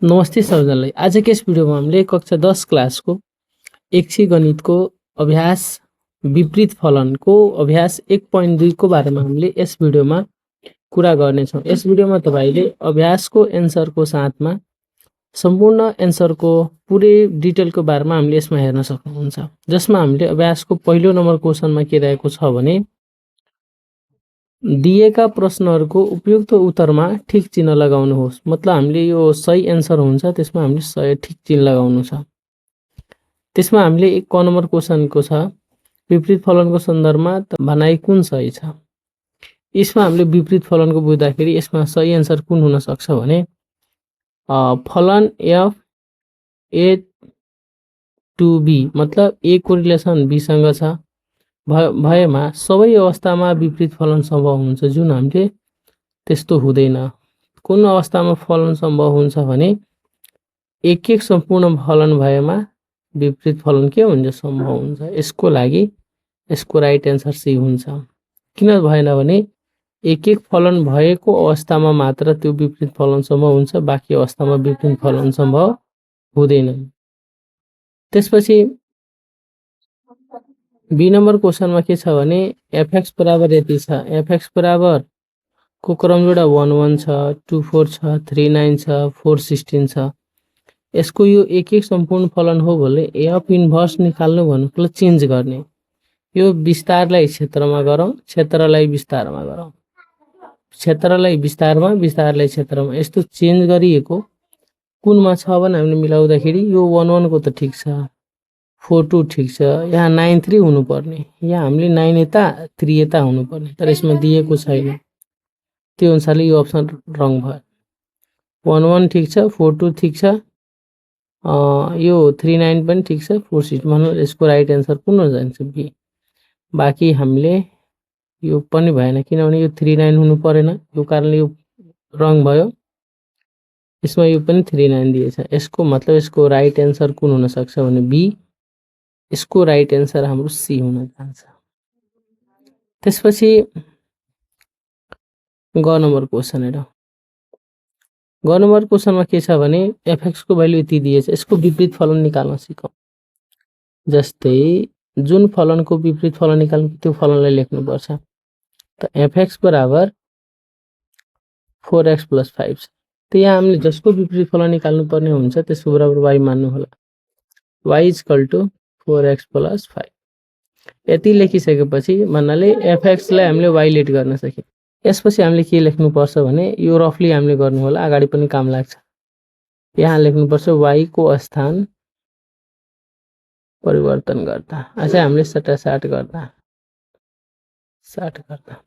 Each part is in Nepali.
नमस्ते सबैजनालाई। आजको यस भिडियोमा हामीले कक्षा 10 क्लासको एकछी गणितको अभ्यास विपरीत फलनको अभ्यास 1.2 को बारेमा हामीले यस भिडियोमा कुरा गर्नेछौँ। यस भिडियोमा तपाईले अभ्यासको एन्सरको साथमा सम्पूर्ण एन्सरको पुरै डिटेलको बारेमा हामीले यसमा हेर्न सक्नुहुन्छ। जसमा हामीले अभ्यासको पहिलो नम्बर क्वेशनमा के रहेको छ भने दिएका प्रश्नहरूको उपयुक्त उत्तरमा ठिक चिन्ह लगाउनुहोस्। मतलब हामीले यो सही एन्सर हुन्छ त्यसमा हामीले सही ठिक चिन्ह लगाउनु छ। त्यसमा हामीले 1 क नम्बर क्वेशनको छ विपरीत फलनको सन्दर्भमा भनाइ कुन सही छ। यसमा हामीले विपरीत फलनको बुझ्दाखेरि यसमा सही एन्सर कुन हुन सक्छ भने फलन f a to b मतलब a को रिलेसन b सँग छ भएमा सबै अवस्थामा विपरीत फलन सम्भव हुन्छ। जुन हामीले त्यस्तो हुँदैन। कुन अवस्थामा फलन सम्भव हुन्छ भने एक सम्पूर्ण फलन भएमा विपरीत फलन के हुन्छ सम्भव हुन्छ। यसको लागि यसको राइट एन्सर सी हुन्छ। किन भएन भने एक फलन भएको अवस्थामा मात्र त्यो विपरीत फलन सम्भव हुन्छ, बाँकी अवस्थामा विपरीत फलन सम्भव हुँदैन। त्यसपछि बी नम्बर क्वेशनमा के छ भने fx बराबर यति छ। fx बराबर को क्रमजोडा 1 1 छ, 2 4 छ, 3 9 छ, 4 16 छ। यसको यो एक सम्पूर्ण फलन हो भने f इन्भर्स निकाल्नु भन्नुको चेन्ज गर्ने। यो विस्तारलाई क्षेत्रमा गरौँ, क्षेत्रलाई विस्तारमा गरौँ। क्षेत्रलाई विस्तारमा, विस्तारलाई क्षेत्रमा यस्तो चेन्ज गरिएको कुनमा छ भने हामीले मिलाउँदाखेरि यो 1 1 को त ठीक छ, 4 2 ठीक छ, यहाँ 9 3 हुनु पर्ने, यहाँ हामीले 9 यता 3 यता हुनु पर्ने, तर यसमा दिएको छैन। त्यो अनुसारले यो अप्सन रङ भयो। 1 1 ठीक छ, 4 2 ठीक छ, यो 3 9 पनि ठीक छ, 4 6 मतलब यसको राइट एन्सर कुन हो जान्छ बी। बाँकी हामीले यो पनि भएन किनभने यो 3 9 हुनु परेन, यो कारणले यो रङ भयो। यसमा यो पनि 3 9 दिएछ। यसको मतलब यसको राइट एन्सर कुन हुन सक्छ भने बी। यसको राइट एन्सर हाम्रो सी हुन जान्छ। त्यसपछि ग नम्बर क्वेशन हेरौँ। ग नम्बर क्वेशनमा के छ भने fx को भ्यालु यति दिएछ। यसको विपरीत फलन निकाल्न सिकौँ। जस्तै जुन फलनको विपरीत फलन निकाल्नु त्यो फलनलाई लेख्नु पर्छ। त fx बराबर 4x + 5 छ। त यहाँ हामीले जसको विपरीत फलन निकाल्नु पर्ने हुन्छ त्यसको बराबर y मान्नु होला। y = 4x + 5। यति लेखिसकेपछि भन्नाले fx लाई हामीले y लेट गर्न सकिन्छ। यसपछि हामीले के लेख्नु पर्छ भने यो रफली हामीले गर्नु होला, अगाडि पनि काम लाग्छ। यहाँ लेख्नु पर्छ y को स्थान परिवर्तन गर्दा। अच्छा हामीले 60 गर्दा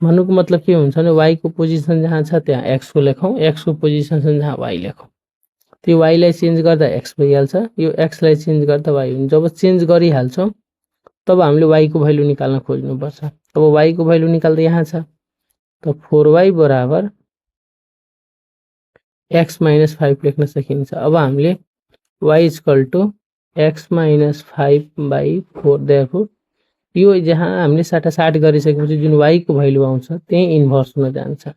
भन्नुको मतलब के हुन्छ भने y को पोजिसन जहाँ छ त्यहाँ x को लेखौँ, x को पोजिसन छ जहाँ y लेखौँ। त्यो y लाई चेन्ज गर्दा x भइहाल्छ, यो x लाई चेन्ज गर्दा y हुन्छ। जब चेन्ज गरिहाल्छौँ तब हामीले y को भ्यालु निकाल्न खोज्नुपर्छ। अब y को भ्यालु निकाल्दा यहाँ छ। त 4y बराबर x - 5 लेख्न सकिन्छ। अब हामीले y = x - 5/4 देयरफोर यो जहाँ हामीले 60 गरिसकेपछि जुन y को भ्यालु आउँछ त्यही इन्भर्स हुन जान्छ।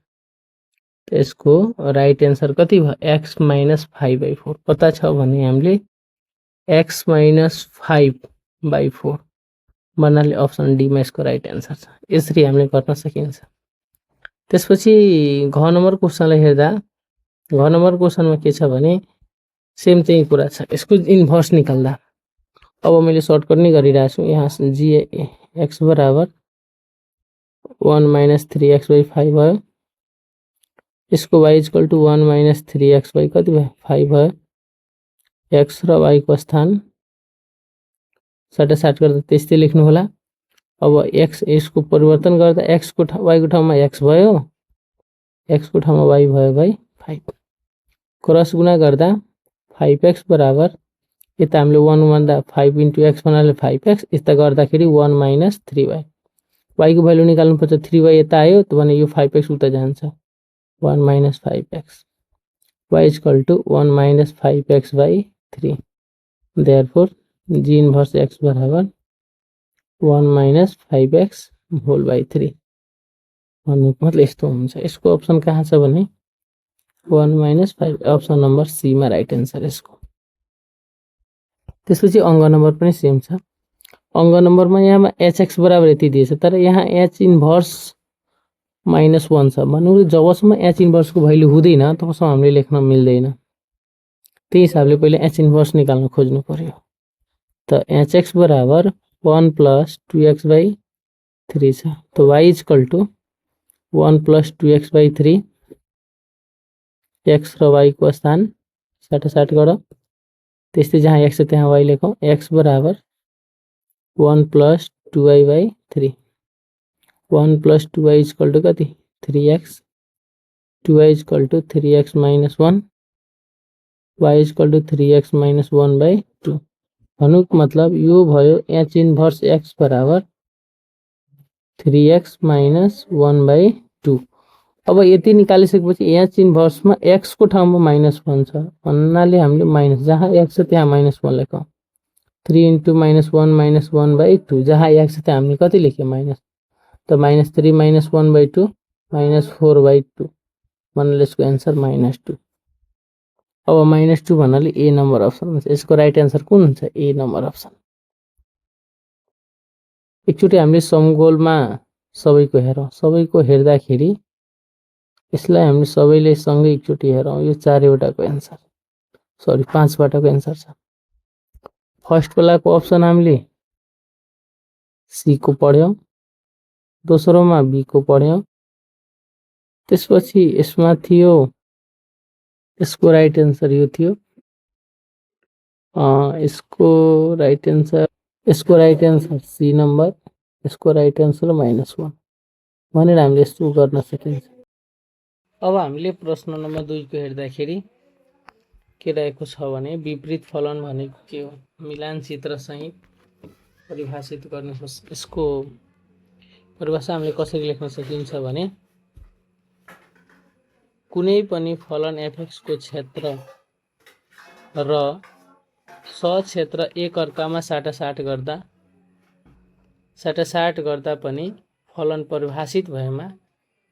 त्यसको राइट एन्सर कति भयो x - 5/4 पता छ भने हामीले x - 5/4 भन्नाले अप्सन डी मा यसको राइट एन्सर छ। यसरी हामीले गर्न सकिन्छ। त्यसपछि घ नम्बर क्वेशनलाई हेर्दा घ नम्बर क्वेशनमा के छ भने सेम त्यही कुरा छ। यसको इन्भर्स निकाल्दा अब मैले सर्टकट नै गरिरहेको छु। यहाँ x बराबर 1 - 3x/5 भयो। यसको y = 1 - 3x/ कति भयो 5 भयो। x र y को स्थान 60 गर्दा त्यस्तै लेख्नु होला। अब x यसको परिवर्तन गर्दा x को y को ठाउँमा x भयो, x को ठाउँमा y भयो 5। क्रस गुणा गर्दा 5x बराबर यता हामीले 1 भन्दा 5 * x भन्नाले 5x, यता गर्दाखेरि 1 - 3y। y को भ्यालु निकाल्नु पर्छ, 3y यता आयो त भने यो 5x उता जान्छ, 1 - 5x। y = 1 - 5x/3 therefore g inverse x बराबर 1 - 5x/3 भन्नुको मतलब यस्तो हुन्छ। यसको अप्सन कहाँ छ भने 1 माइनस 5 अप्सन नम्बर सी मा राइट एन्सर यसको। त्यसपछि अङ्क नम्बर पनि सेम छ। अङ्क नम्बरमा यहाँमा एचएक्स बराबर यति दिएछ, तर यहाँ एच इन्भर्स -1 छ भन्नु जबसम्म एच इन्भर्सको भ्यालु हुँदैन तबसम्म हामीले लेख्न मिल्दैन। त्यही हिसाबले पहिले एच इन्भर्स निकाल्न खोज्नु पर्यो। त एचएक्स बराबर 1 + 2x/3 छ। त y = 1 + 2x/3 x र y को स्थान साटासाट गर। त्यस्तै जहाँ x छ त्यहाँ y लेखौँ। x बराबर 1 + 2y/3 1 + 2y = कति 3x 2y = 3x - 1 y = 3x - 1/2 भन्नुको मतलब यो भयो h इन्भर्स x बराबर 3x - 1/2। अब यति निकालिसकेपछि h इन्भर्समा x को ठाउँमा -1 छ भन्नाले हामीले माइनस जहाँ x छ त्यहाँ -1 लेखौँ। 3 × -1 - 1/2 जहाँ x छ त्यहाँ हामीले कति लेख्यौँ माइनस। त -3 - 1/2 -4/2 भन्नाले यसको एन्सर -2। अब -2 भन्नाले ए नम्बर अप्सन हुन्छ। यसको राइट एन्सर कुन हुन्छ? ए नम्बर अप्सन। एकचोटि हामीले समगोलमा सबैको हेरौँ। सबैको हेर्दाखेरि यसलाई हामीले सबैले सँगै एकचोटि हेरौँ। यो 4 वटाको एन्सर सरी 5 वटाको एन्सर छ। फर्स्ट वालाको अप्सन हामीले सी को पढ्यौँ, दोस्रोमा बी को पढ्यौँ, त्यसपछि यसमा थियो यसको राइट एन्सर यो थियो। यसको राइट एन्सर सी नम्बर, यसको राइट एन्सर -1 भनेर हामीले यस्तो गर्न सकिन्छ। अब हामीले प्रश्न नम्बर 2 को हेर्दाखेरि के रहेको छ भने विपरीत फलन भनेको के हो? मिलान चित्र सहित परिभाषित गर्नुहोस्। यसको परिभाषा हामीले कसरी लेख्न सकिन्छ भने कुनै पनि फलन fx को क्षेत्र र सक्षेत्र एक अर्कामा साटासाट गर्दा पनि फलन परिभाषित भएमा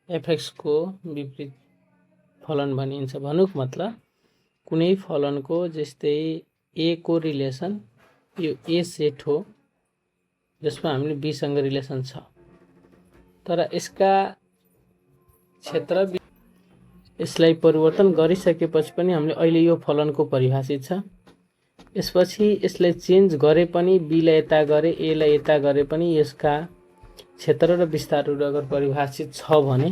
fx को विपरीत फलन भनिन्छ। भन्नुको मतलब कुनै फलनको जस्तै a को रिलेसन यो a सेट हो जसमा हामीले b सँग रिलेसन छ, तर यसका क्षेत्र यसलाई परिवर्तन गरिसकेपछि पनि हामीले अहिले यो फलनको परिभाषित छ। यसपछि यसलाई चेन्ज गरे पनि b लाई यता गरे a लाई यता गरे पनि यसका क्षेत्र र विस्तारहरू अगर परिभाषित छ भने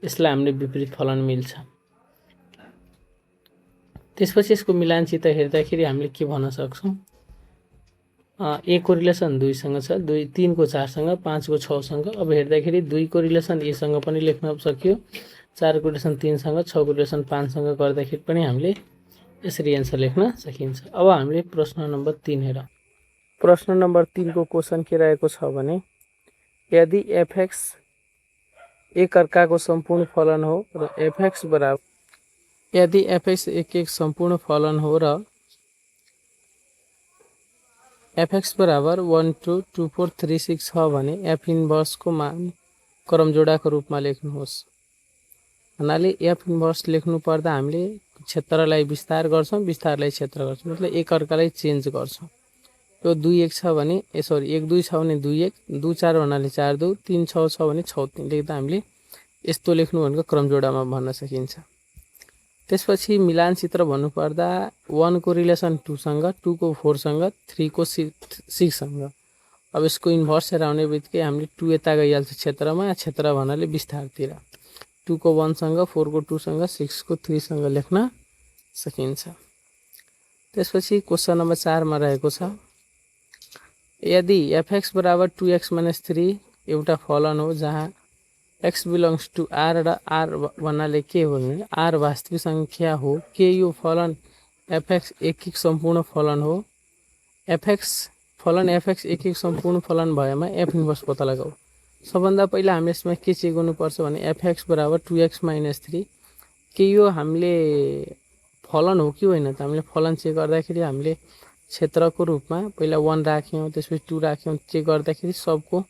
यसलाई हामीले विपरीत फलन मिल्छ। त्यसपछि यसको मिलान चित्र हेर्दाखेरि हामीले के भन्न सक्छौँ? a को रिलेसन 2 सँग छ, 3 को 4 सँग, 5 को 6 सँग। अब हेर्दाखेरि 2 को रिलेसन a सँग पनि लेख्न सकियो, 4 को रिलेसन 3 सँग, 6 को रिलेसन 5 सँग गर्दाखेरि पनि हामीले यसरी एन्सर लेख्न सकिन्छ। अब हामीले प्रश्न नम्बर 3 हेरौँ। प्रश्न नम्बर 3 को क्वेशन के रहेको छ भने यदि fx एक अर्काको सम्पूर्ण फलन हो र fx बराबर यदि fx एक सम्पूर्ण फलन हो र fx बराबर 1 2 2 4 3 6 छ भने f इन्भर्स को मान क्रमजोडाको रूपमा लेख्नुहोस्। भन्नाले f इन्भर्स लेख्नु पर्दा हामीले क्षेत्रलाई विस्तार गर्छौं, विस्तारलाई क्षेत्र गर्छौं, मतलब एक अर्कालाई चेन्ज गर्छौं। यो 2 1 छ भने सरी 1 2 छ भने 2 1 2 4 भन्नाले 4 2 3 6 छ भने 6 3 लेख्दा हामीले यस्तो लेख्नु भनेको क्रमजोडामा भन्न सकिन्छ। त्यसपछि मिलान चित्र भन्नु पर्दा 1 को रिलेसन 2 सँग, 2 को 4 सँग, 3 को 6 सँग। अब यसको इन्भर्स हेर आउने बित्तिकै हामीले 2 यता गइहाल्छ क्षेत्रमा, क्षेत्र भन्नाले विस्तारतिर। 2 को 1 सँग, 4 को 2 सँग, 6 को 3 सँग लेख्न सकिन्छ। त्यसपछि क्वेशन नम्बर 4 मा रहेको छ यदि fx बराबर 2x - 3 एउटा फलन हो जहाँ x बिलोंग्स टू r र r भन्नाले के हो भने r वास्तविक संख्या हो, के यो फलन fx एक सम्पूर्ण फलन हो। फलन fx एक सम्पूर्ण फलन भएमा f इन्भर्स पत्ता लगाऊ। सबभन्दा पहिला हामीले यसमा के चेक गर्नुपर्छ भने fx बराबर 2x - 3 के यो हामीले फलन हो कि होइन त हामीले फलन चेक गर्दाखेरि हामीले क्षेत्रको रूपमा पहिला 1 राख्यौं, त्यसपछि 2 राख्यौं, चेक गर्दाखेरि सबको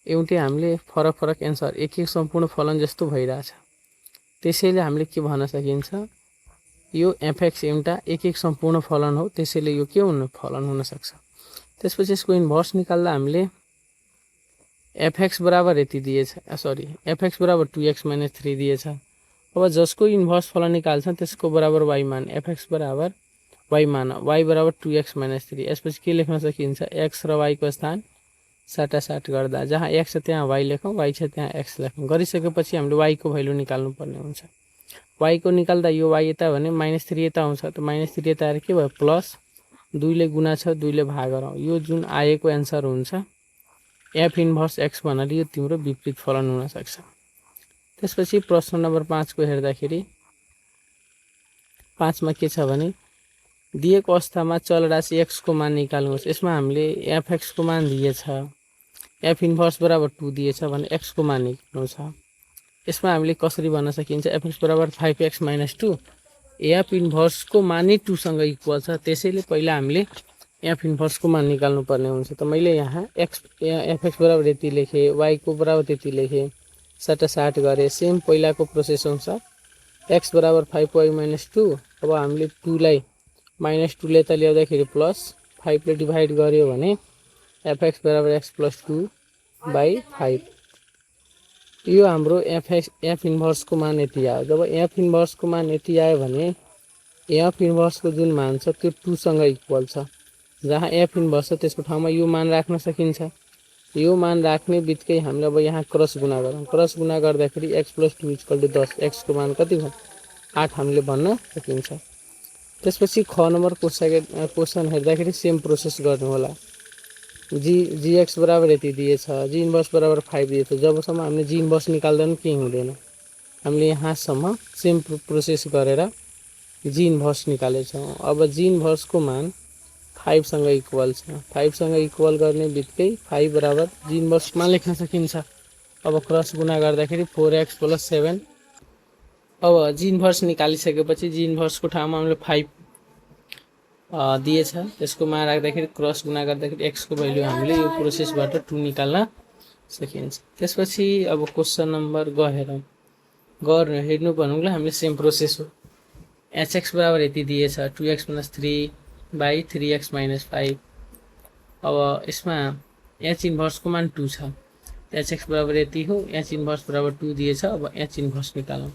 एउटै हामीले फरक एन्सर एक सम्पूर्ण फलन जस्तो भइराछ। त्यसैले हामीले के भन्न सकिन्छ, यो एफएक्स एउटा एक एक सम्पूर्ण फलन हो, त्यसैले यो के हुन फलन हुन सक्छ। त्यसपछि यसको इन्भर्स निकाल्दा हामीले एफएक्स बराबर यति दिएछ, सरी एफएक्स बराबर 2x - 3 दिएछ। अब जसको इन्भर्स फलन निकाल्छ त्यसको बराबर y मान, एफएक्स बराबर y मान, y बराबर 2x - 3। यसपछि के लेख्न सकिन्छ, x र y को स्थान साटासाट गर्दा जहाँ x छ त्यहाँ y लेखौँ, y छ त्यहाँ x लेखौँ। गरिसकेपछि हामीले y को भ्यालु निकाल्नु पर्ने हुन्छ। y को निकाल्दा यो y यता भने -3 यता आउँछ, त -3 यता आएर के भयो प्लस 2 ले गुणा छ 2 ले भाग गरौँ, यो जुन आएको एन्सर हुन्छ एफ इन्भर्स x भन्नाले यो तिम्रो विपरीत फलन हुन सक्छ। त्यसपछि प्रश्न नम्बर 5 को हेर्दाखेरि 5 मा के छ भने दिएको अवस्थामा चलराशि x को मान निकाल्नुहोस्। यसमा हामीले fx को मान दिएछ, f इन्भर्स बराबर 2 दिएछ भने x को मान निकाल्नु छ। यसमा हामीले कसरी भन्न सकिन्छ, fx बराबर 5x - 2, f इन्भर्स को मान नै 2 सँग इक्वल छ, त्यसैले पहिला हामीले f इन्भर्स को मान निकाल्नु पर्ने हुन्छ। त मैले यहाँ fx बराबर यति लेखेँ, y को बराबर त्यति लेखेँ, साटासाट गरे, सेम पहिलाको प्रोसेस अनुसार x बराबर 5y - 2। अब हामीले 2 लाई -2 ले यता ल्याउँदाखेरि प्लस 5 ले डिभाइड गर्यो भने fx बराबर x + 2/5। यो हाम्रो f इन्भर्स को मान यति आयो। जब f इन्भर्स को मान यति आयो भने f इन्भर्स को जुन मान छ त्यो 2 सँग इक्वल छ, जहाँ f इन्भर्स छ त्यसको ठाउँमा यो मान राख्न सकिन्छ। यो मान राख्ने बित्तिकै हामीले अब यहाँ क्रस गुणा गरौँ, क्रस गुणा गर्दाखेरि x + 2 = 10, x को मान कति भयो 8 हामीले भन्न सकिन्छ। त्यसपछि ख नम्बर क्वेसन हेर्दाखेरि सेम प्रोसेस गर्नु होला। gx बराबर यति दिएछ, g इन्भर्स बराबर 5 दिएछ, जबसम्म हामीले g इन्भर्स निकाल्दा पनि केही हुँदैन। हामीले यहाँसम्म सेम प्रोसेस गरेर g इन्भर्स निकालेछौँ। अब g इन्भर्स को मान 5 सँग इक्वल छ, 5 सँग इक्वल गर्ने बित्तिकै 5 बराबर g इन्भर्स मान लेख्न सकिन्छ। अब क्रस गुणा गर्दाखेरि 4x + 7। अब g इन्भर्स निकालिसकेपछि g इन्भर्स को ठाउँमा हामीले 5 दिएछ, त्यसको मान राख्दाखेरि क्रस गुणा गर्दाखेरि x को भ्यालु हामीले यो प्रोसेसबाट 2 निकाल्न सकिन्छ। त्यसपछि अब क्वेसन नम्बर ग हेरौँ। हेर्नु भन्नुलाई हामीले सेम प्रोसेस हो। hx बराबर यति दिएछ, 2x - 3/3x - 5। अब यसमा h इन्भर्स को मान 2 छ, hx बराबर यति हो, h इन्भर्स बराबर 2 दिएछ। अब h इन्भर्स निकालौँ।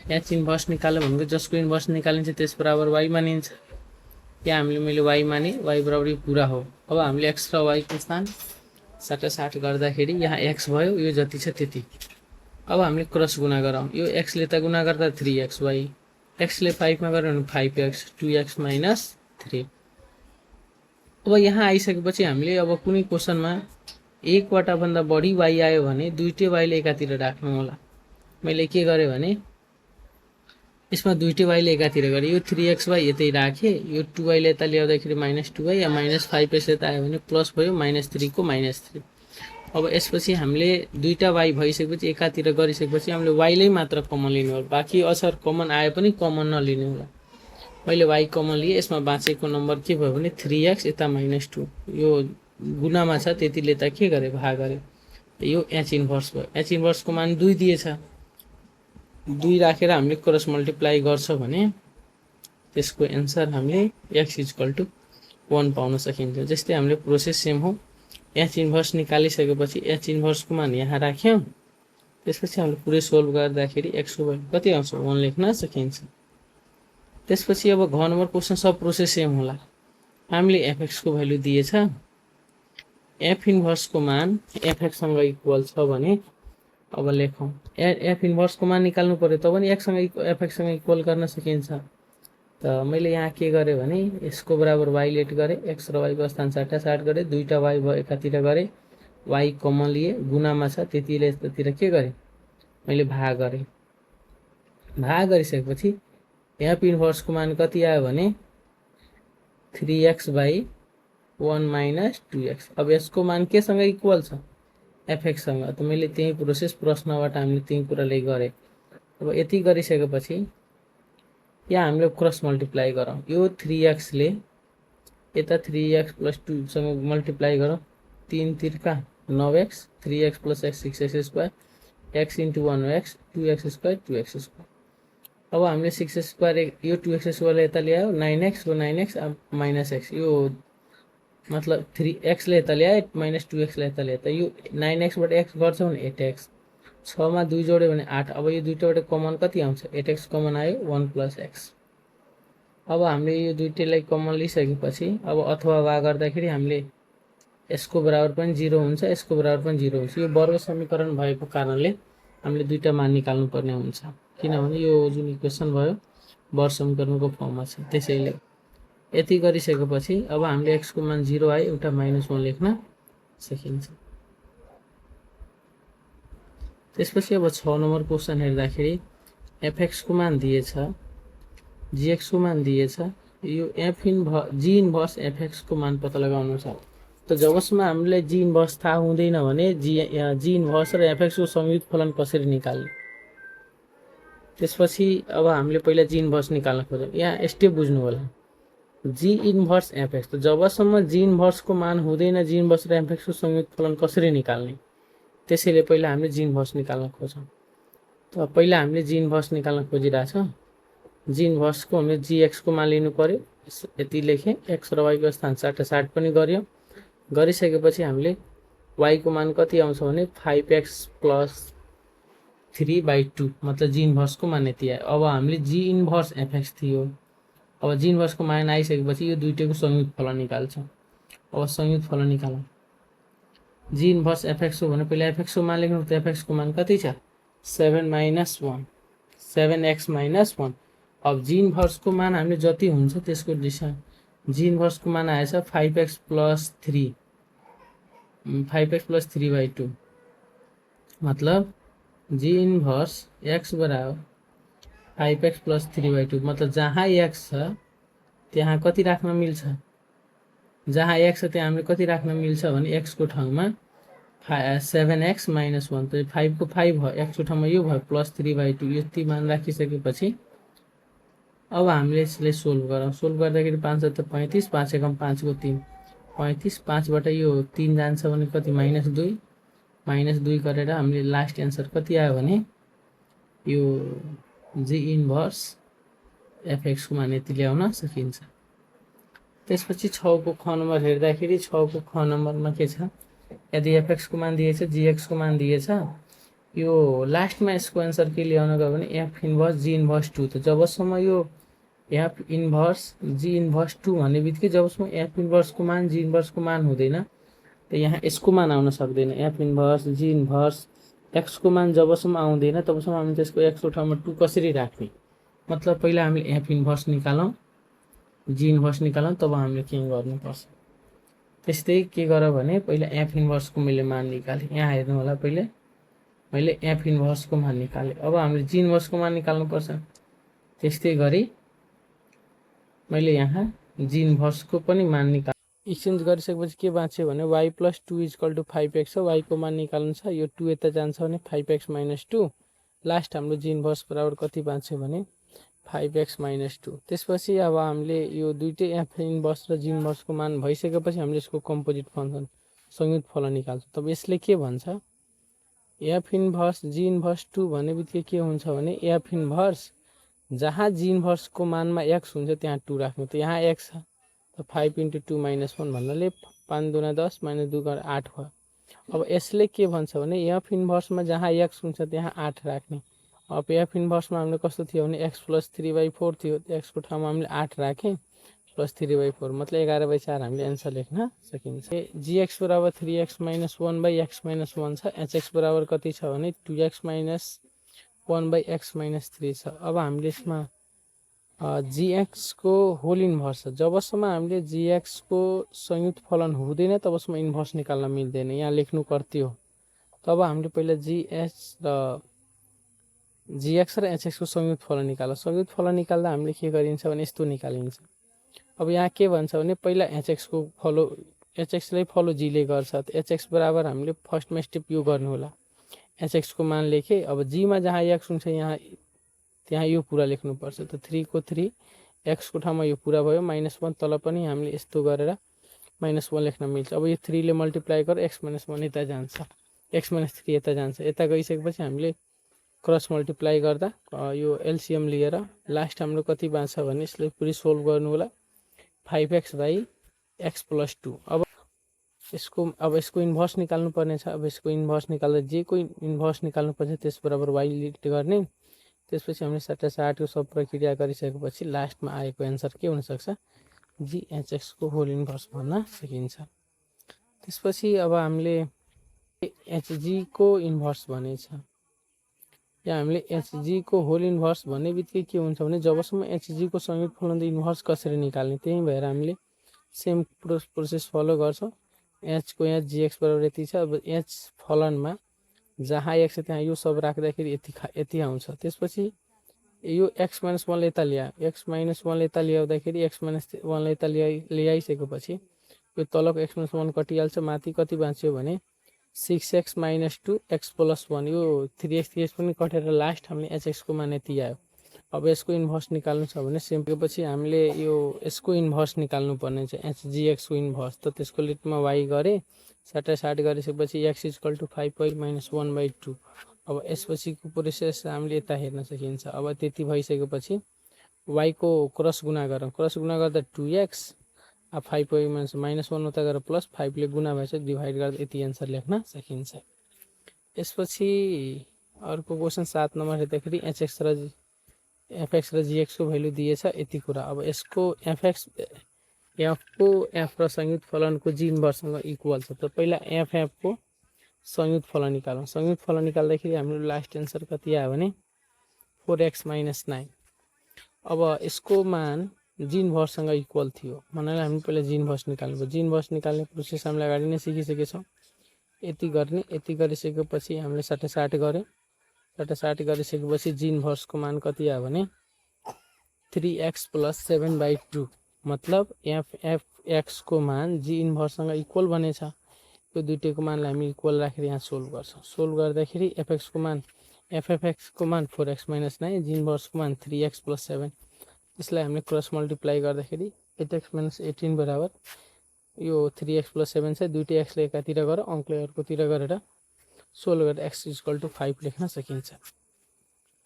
h इन्भर्स निकाल्यो भनेको जसको इन्भर्स निकालिन्छ त्यस बराबर y मानिन्छ। यहाँ मैले y माने, y बराबर यो पुरा हो। अब हामीले x र y को स्थान साटासाट गर्दाखेरि यहाँ x भयो, यो जति छ त्यति। अब हामीले क्रस गुणा गरौँ, यो x ले त गुणा गर्दा 3xy, x ले 5 मा गऱ्यो भने 5x, 2x - 3। अब यहाँ आइसकेपछि हामीले अब कुनै क्वेसनमा एकवटा भन्दा बढी y आयो भने दुईटै y ले एकातिर राख्नु होला। मैले के गरेँ भने यसमा दुईटै y ले एकातिर गरेँ, यो 3xy यतै राखेँ, यो 2y ले यता ल्याउँदाखेरि -2y या -5x यता आयो भने प्लस भयो, -3 को -3। अब यसपछि हामीले दुईटा y भइसकेपछि एकातिर गरिसकेपछि हामीले y ले मात्र कमन लिनु होला, बाँकी अक्षर कमन आए पनि कमन नलिनु होला। मैले y कमन लिए, यसमा बाँचेको नम्बर के भयो भने 3x यता -2, यो गुणामा छ त्यतिले त के गरे भाग गरे, यो h इन्भर्स भयो। h इन्भर्स को मान 2 दिएछ, 2 राखेर हामीले क्रस मल्टिप्लाई गर्छ भने त्यसको एन्सर हामीले x = 1 पाउन सकिन्छ। जस्तै हामीले प्रोसेस सेम हो, h इन्भर्स निकालिसकेपछि h इन्भर्स को मान यहाँ राख्यौँ, त्यसपछि हामीले पुरै सोल्भ गर्दाखेरि x को भ्यालु कति आउँछ 1 लेख्न सकिन्छ। त्यसपछि अब घ नम्बर क्वेसन सब प्रोसेस सेम होला। हामीले fx को भ्यालु दिएछ, f इन्भर्स को मान fx सँग इक्वल छ भने अब लेखौँ, f इन्भर्स को मान निकाल्नु पर्यो, तब पनि fx सँग इक्वल गर्न सकिन्छ। त मैले यहाँ के गरेँ भने यसको बराबर y लेट गरेँ, x र y को स्थान साटासाट गरेँ, दुईटा y भयो एकातिर गरेँ, y कमन लिए, गुणामा छ त्यतिले यतातिर के गरेँ मैले भाग गरेँ। भाग गरिसकेपछि f इन्भर्स को मान कति आयो भने 3x/1 - 2x। अब यसको मान के सँग इक्वल छ fx सँग, त मैले त्यही प्रोसेस प्रश्नबाट हामीले त्यही कुराले गरेँ। अब यति गरिसकेपछि यहाँ हामीले क्रस मल्टिप्लाई गरौँ, यो 3x ले यता 3x + 2 सँग मल्टिप्लाई गरौँ, 3 तिर्का 9x, 3x + x 6x², x × 1x 2x² 2x²। अब हामीले 6x² यो 2x² यता ल्यायो 9x को 9x अब -x यो मतलब 3x ले यता ल्याए -2x ले यता ल्याए त यो 9x बाट x गर्छ भने 8x 6 मा 2 जोड्यो भने 8 अब यो दुईटाबाट कमन कति आउँछ 8x कमन आयो 1 + x अब हामीले यो दुईटैलाई कमन लिइसकेपछि अब अथवा वा गर्दाखेरि हामीले यसको बराबर पनि 0 हुन्छ यसको बराबर पनि 0 हुन्छ यो वर्ग समीकरण भएको कारणले हामीले दुईटा मान निकाल्नु पर्ने हुन्छ किनभने यो जुन इक्वेसन भयो वर्ग समीकरणको फर्ममा छ त्यसैले यति गरिसकेपछि अब हामीले x को मान 0 आयो एउटा -1 लेख्न सकिन्छ त्यसपछि अब 6 नम्बर क्वेशन हेर्दाखेरि fx को मान दिएछ gx को मान दिएछ यो g इन्भर्स fx को मान पत्ता लगाउनु छ त जबसम्म हामीले g इन्भर्स थाहा हुँदैन भने g इन्भर्स र fx को संयुक्त फलन कसरी निकाल्ने त्यसपछि अब हामीले पहिला g इन्भर्स निकाल्न खोज्यौं यहाँ स्टेप बुझ्नु होला g इन्भर्स fx त जबसम्म g इन्भर्स को मान हुँदैन g इन्भर्स र fx को संयुक्त फलन कसरी निकाल्ने त्यसैले पहिला हामीले g इन्भर्स निकाल्न खोजौं त पहिला हामीले g इन्भर्स निकाल्न खोजिरहेछौं g इन्भर्स को हामीले gx को मान लिनु पर्यो यति लेखे x र y को स्थान साटासाट पनि गर्यो गरिसकेपछि हामीले y को मान कति आउँछ भने 5x + 3/2 मतलब g इन्भर्स को मान यति आयो अब हामीले g इन्भर्स fx थियो अब g इन्भर्स को मान आइसकेपछि यो दुईटैको संयुक्त फलन निकाल्छौं अब संयुक्त फलन निकालौं g इन्भर्स fx हो भने पहिला fx को मान लेख्नु त fx को मान कति छ 7x - 1 अब g इन्भर्स को मान हामीले जति हुन्छ त्यसको दिशा g इन्भर्स को मान आएछ 5x + 3/2 मतलब g इन्भर्स x बराबर 5x + 3/2 मतलब जहाँ x छ त्यहाँ कति राख्न मिल्छ जहाँ x छ त्यहाँ हामीले कति राख्न मिल्छ भने x को ठाउँमा 7x - 1 त 5 को 5 भयो x को ठाउँमा यो भयो +3/2 यति मान राखिसकेपछि अब हामीले यसलाई सोल्भ गरौँ सोल्भ गर्दाखेरि 5 × 7 = 35 5 × 1 = 5 को 3 35 5 बाट यो 3 जान्छ भने कति -2 गरेर हामीले लास्ट आन्सर कति आयो भने यो g इन्भर्स fx को मान यति ल्याउन सकिन्छ त्यसपछि 6 को ख नम्बर हेर्दाखेरि 6 को ख नम्बरमा के छ यदि fx को मान दिएछ gx को मान दिएछ यो लास्टमा यसको आन्सर के ल्याउन गयो भने f इन्भर्स g इन्भर्स 2 त जबसम्म यो f इन्भर्स g इन्भर्स 2 भन्ने बित्तिकै जबसम्म f इन्भर्स को मान g इन्भर्स को मान हुँदैन त यहाँ यसको मान आउन सक्दैन f inverse g inverse x को मान जबसम्म आउँदैन तबसम्म हामी त्यसको x को ठाउँमा 2 कसरी राख्ने मतलब पहिला हामीले f इन्भर्स निकालौं g इन्भर्स निकालौं तब हामीले के गर्नुपर्छ त्यस्तै के गर भने पहिला f इन्भर्स को मैले मान निकाले यहाँ हेर्नु होला पहिले मैले f इन्भर्स को मान निकाले अब हामीले g इन्भर्स को मान निकाल्नु पर्छ त्यस्तै गरी मैले यहाँ g इन्भर्स को पनि मान निकाले एक्सचेन्ज गरिसकेपछि के बाँच्यो भने y + 2 = 5x हो y को मान निकाल्नु छ यो 2 यता जान्छ भने 5x - 2 लास्ट हाम्रो g इन्भर्स बराबर कति बाँच्यो भने 5x - 2 त्यसपछि अब हामीले यो दुईटै f इन्भर्स र g इन्भर्स को मान भइसकेपछि हामीले यसको कम्पोजिट फंक्सन संयुक्त फलन निकाल्छौं तब यसले के भन्छ f इन्भर्स g इन्भर्स 2 भन्ने बित्तिकै के हुन्छ भने f इन्भर्स जहाँ g इन्भर्स को मानमा x हुन्छ त्यहाँ 2 राख्नु त यहाँ x छ त 5 × 2 - 1 भन्नाले 5 × 2 = 10 - 2 = 8 भयो अब यसले के भन्छ भने f इन्भर्स मा जहाँ x हुन्छ त्यहाँ 8 राख्ने अब f इन्भर्स मा हामीले कस्तो थियो भने x + 3/4 थियो x को ठाउँमा हामीले 8 राखे + 3/4 मतलब 11/4 हामीले आन्सर लेख्न सकिन्छ gx बराबर 3x - 1/x - 1 छ hx बराबर कति छ भने 2x - 1/x - 3 छ अब हामीले यसमा gx को होल इन्भर्स छ जबसम्म हामीले gx को संयुक्त फलन हुँदैन तबसम्म इन्भर्स निकाल्न मिल्दैन यहाँ लेख्नु पर्ती हो तब हामीले पहिला gx र hx को संयुक्त फलन निकाल्छौं संयुक्त फलन निकाल्दा हामीले के गरिन्छ भने यस्तो निकालिन्छ अब यहाँ के भन्छ भने पहिला hx को फलो hx लाई फलो g ले गर्छ त hx बराबर हामीले फर्स्टमा स्टेप यो गर्नु होला hx को मान लेखे अब g मा जहाँ x हुन्छ यहाँ त्यहाँ यो पूरा लेख्नु पर्छ त 3 को 3 x को ठाउँमा यो पूरा भयो -1 तल पनि हामीले यस्तो गरेर -1 लेख्न मिल्छ अब यो 3 ले मल्टिप्लाई गरेर x - 1 यता जान्छ x - 3 यता जान्छ यता गइसकेपछि हामीले क्रस मल्टिप्लाई गर्दा यो एलसीएम लिएर लास्ट हाम्रो कति बाँच्छ भने यसले पुरै सोल्भ गर्नु होला 5x बाई x प्लस 2। अब यसको इन्भर्स निकाल्नु पर्ने छ। अब यसको इन्भर्स निकाल्दा जे को इन्भर्स निकाल्नु पर्छ त्यस बराबर y लिट गर्ने। त्यसपछि हामीले साटासाटको सब प्रक्रिया गरिसकेपछि लास्टमा आएको एन्सर के हुन सक्छ GHX को होल इन्भर्स भन्न सकिन्छ। त्यसपछि अब हामीले HG को इन्भर्स भनेछ। यहाँ हामीले HG को होल इन्भर्स भन्ने बित्तिकै के हुन्छ भने जबसम्म HG को संयुक्त फलन इन्भर्स कसरी निकाल्ने, त्यही भएर हामीले सेम प्रोसेस फलो गर्छौँ। h को यहाँ gx बराबर यति छ। अब h फलनमा जहाँ x त्यहाँ यो सब राख्दाखेरि यति आउँछ। त्यसपछि यो x - 1 यता ल्यायो, x - 1 यता ल्याउँदाखेरि x - 1 यता ल्याइसकेपछि यो तलको x - 1 कटिहाल्छ। माथि कति बाँच्यो भने 6x - 2 x + 1 यो 3x पनि कटेर लास्ट हामीले hx को मान यति आयो। अब यसको इन्भर्स निकाल्नु छ भने सिम्पल हामीले यो यसको इन्भर्स निकाल्नु पर्ने छ hgx को इन्भर्स। त त्यसको लिटमा y गरे साटासाट गरिसकेपछि x = 5y - 1/2। अब यसपछिको प्रोसेस हामीले यता हेर्न सकिन्छ। अब त्यति भइसकेपछि y को क्रस गुणा गरौँ, क्रस गुणा गर्दा 2x, अब 5y - 1 उता गएर प्लस 5 ले गुणा भएछ डिभाइड गर्दा यति एन्सर लेख्न सकिन्छ। यसपछि अर्को क्वेसन 7 नम्बर हेर्दाखेरि hx र fx र gx को भ्यालु दिएछ यति कुरा। अब यसको f को f र संयुक्त फलनको g इन्भर्ससँग इक्वल छ। त पहिला f को संयुक्त फलन निकालौँ। संयुक्त फलन निकाल्दाखेरि हाम्रो लास्ट एन्सर कति आयो भने 4x - 9। अब यसको मान g इन्भर्ससँग इक्वल थियो भन्नाले हामी पहिला g इन्भर्स निकाल्नु पर्यो। g इन्भर्स निकाल्ने प्रोसेस हामीले अगाडि नै सिकिसकेछौँ। यति गर्ने, यति गरिसकेपछि हामीले साटासाट गर्यो, साटासाट गरिसकेपछि g इन्भर्स को मान कति आयो भने 3x + 7/2 मतलब f(x) को मान g इन्भर्ससँग इक्वल बनेछ। यो दुईटैको मानलाई हामी इक्वल राखेर यहाँ सोल्भ गर्छौँ। सोल्भ गर्दाखेरि fx को मान ffx को मान 4x - 9, g इन्भर्स को मान 3x + 7। यसलाई हामीले क्रस मल्टिप्लाई गर्दाखेरि 8x - 18 बराबर यो 3x + 7 छ। दुईटै x ले एकातिर गर, अङ्कले अर्कोतिर गरेर सोल्भ गरेर x = 5 लेख्न सकिन्छ।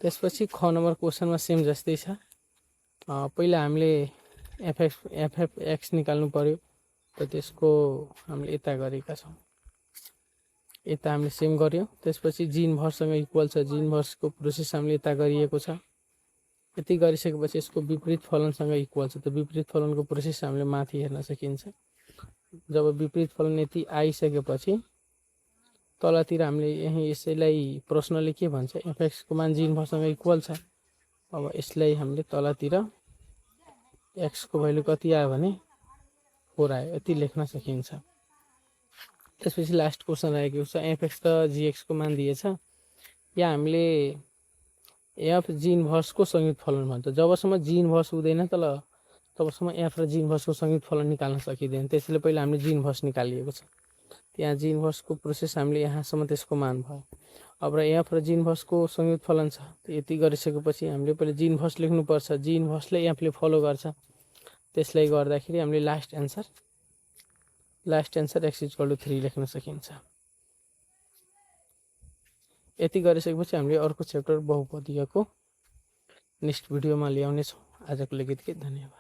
त्यसपछि ख नम्बर क्वेसनमा सेम जस्तै छ। पहिला हामीले fx निकाल्नु पर्यो। त त्यसको हामीले यता गरेका छौँ, यता हामीले सेम गर्यो। त्यसपछि g इन्भर्ससँग इक्वल छ, g इन्भर्सको प्रोसेस हामीले यता गरिएको छ। यति गरिसकेपछि यसको विपरीत फलनसँग इक्वल छ। त विपरीत फलनको प्रोसेस हामीले माथि हेर्न सकिन्छ। जब विपरीत फलन यति आइसकेपछि तलतिर हामीले यही यसैलाई प्रश्नले के भन्छ fx को मान g इन्भर्ससँग इक्वल छ। अब यसलाई हामीले तलतिर x को भ्यालु कति आयो भने 4 आयो, यति लेख्न सकिन्छ। त्यसपछि लास्ट क्वेसन आएको छ fx र gx को मान दिएछ। यहाँ हामीले f g इन्भर्स को संयुक्त फलन भन्छ। जबसम्म g इन्भर्स हुँदैन तबसम्म f र g इन्भर्स को संयुक्त फलन निकाल्न सकिँदैन। त्यसैले पहिला हामीले g इन्भर्स निकालिएको छ। त्यहाँ g इन्भर्स को प्रोसेस हामीले यहाँसम्म त्यसको मान भयो। अब र f र g इन्भर्स को संयुक्त फलन छ। यति गरिसकेपछि हामीले पहिला g इन्भर्स लेख्नुपर्छ। g इन्भर्सले f ले फलो गर्छ। त्यसलाई गर्दाखेरि हामीले लास्ट एन्सर x = 3 लेख्न सकिन्छ। यति गरिसकेपछि हामीले अर्को च्याप्टर बहुपदीयको नेक्स्ट भिडियोमा ल्याउने छौँ। आजको लागि यति, धन्यवाद।